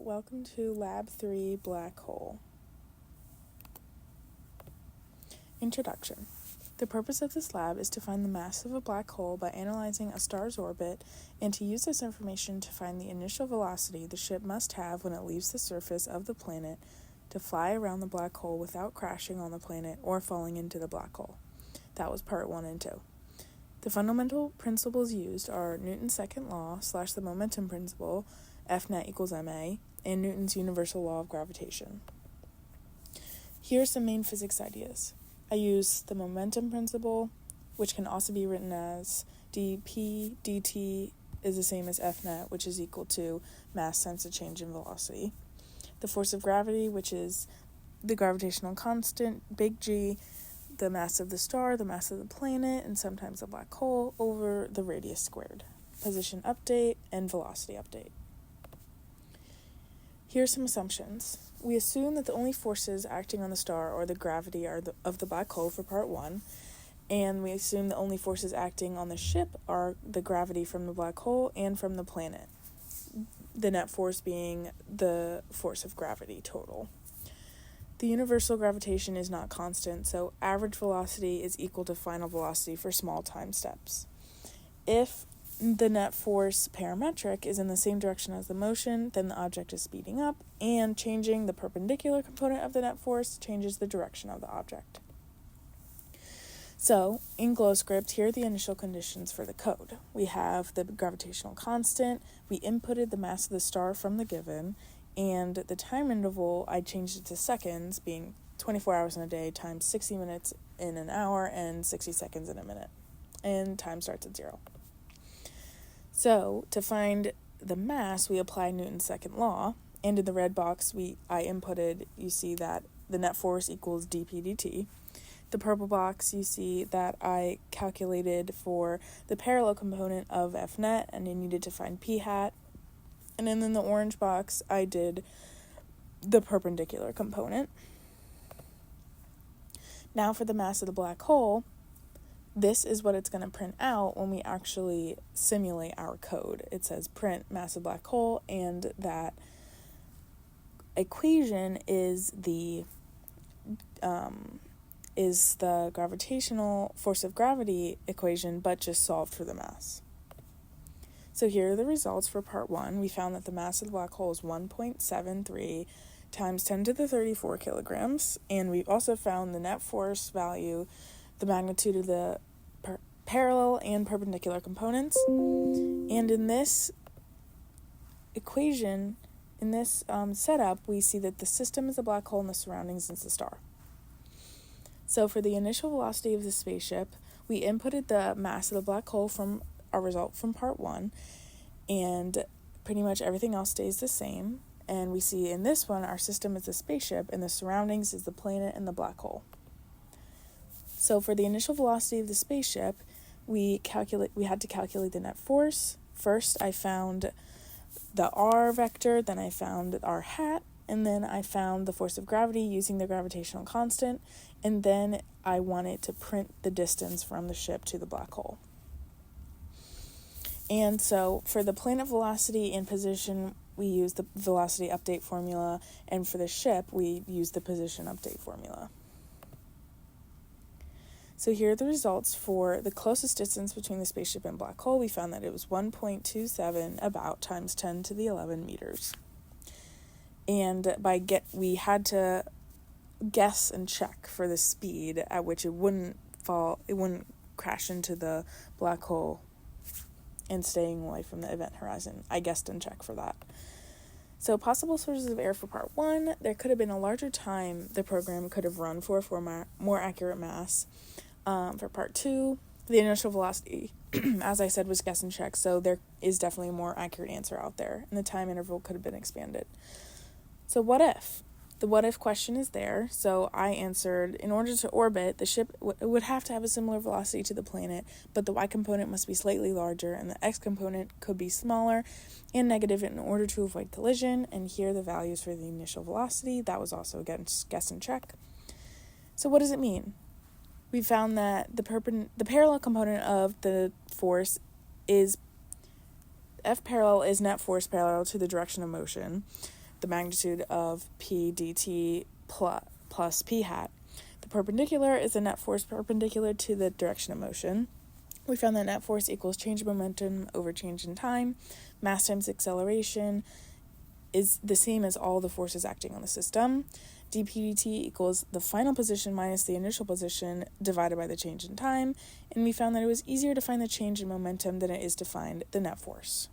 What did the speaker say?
welcome to Lab 3, Black Hole. Introduction. The purpose of this lab is to find the mass of a black hole by analyzing a star's orbit and to use this information to find the initial velocity the ship must have when it leaves the surface of the planet to fly around the black hole without crashing on the planet or falling into the black hole. That was part 1 and 2. The fundamental principles used are Newton's second law / the momentum principle, F net equals ma, and Newton's universal law of gravitation. Here are some main physics ideas. I use the momentum principle, which can also be written as dp dt is the same as F net, which is equal to mass times the change in velocity. The force of gravity, which is the gravitational constant, big G, the mass of the star, the mass of the planet, and sometimes the black hole, over the radius squared. Position update and velocity update. Here are some assumptions. We assume that the only forces acting on the star or the gravity of the black hole for part 1, and we assume the only forces acting on the ship are the gravity from the black hole and from the planet, the net force being the force of gravity total. The universal gravitation is not constant, so average velocity is equal to final velocity for small time steps. If the net force parametric is in the same direction as the motion, then the object is speeding up, and changing the perpendicular component of the net force changes the direction of the object. So, in GlowScript, here are the initial conditions for the code. We have the gravitational constant, we inputted the mass of the star from the given, and the time interval, I changed it to seconds, being 24 hours in a day times 60 minutes in an hour and 60 seconds in a minute. And time starts at 0. So, to find the mass, we apply Newton's second law, and in the red box I inputted, you see that the net force equals dp dt. The purple box, you see that I calculated for the parallel component of F net, and I needed to find p hat. And then in the orange box, I did the perpendicular component. Now for the mass of the black hole, this is what it's going to print out when we actually simulate our code. It says print mass of black hole, and that equation is the gravitational force of gravity equation, but just solved for the mass. So here are the results for part 1. We found that the mass of the black hole is 1.73 times 10 to the 34 kilograms, and we also found the net force value, the magnitude of the parallel and perpendicular components. And in this equation, in this setup, we see that the system is a black hole and the surroundings is the star. So for the initial velocity of the spaceship, we inputted the mass of the black hole from our result from part 1, and pretty much everything else stays the same. And we see in this one, our system is a spaceship, and the surroundings is the planet and the black hole. So for the initial velocity of the spaceship, we had to calculate the net force. First, I found the r vector, then I found our hat, and then I found the force of gravity using the gravitational constant, and then I wanted to print the distance from the ship to the black hole. And so for the planet velocity and position, we use the velocity update formula, and for the ship, we use the position update formula. So here are the results for the closest distance between the spaceship and black hole. We found that it was 1.27 about times 10 to the 11 meters. And we had to guess and check for the speed at which it wouldn't crash into the black hole and staying away from the event horizon. I guessed and checked for that. So possible sources of error for part 1, there could have been a larger time the program could have run for more accurate mass. For part 2, the initial velocity, as I said, was guess and check, so there is definitely a more accurate answer out there, and the time interval could have been expanded. So what if? The what if question is there, so I answered, in order to orbit, the ship would have to have a similar velocity to the planet, but the y component must be slightly larger, and the x component could be smaller and negative in order to avoid collision, and here are the values for the initial velocity. That was also, again, guess and check. So what does it mean? We found that the parallel component of the force is F parallel is net force parallel to the direction of motion. the magnitude of P dt plus P hat. The perpendicular is the net force perpendicular to the direction of motion. We found that net force equals change in momentum over change in time. Mass times acceleration is the same as all the forces acting on the system. dp/dt equals the final position minus the initial position divided by the change in time. And we found that it was easier to find the change in momentum than it is to find the net force.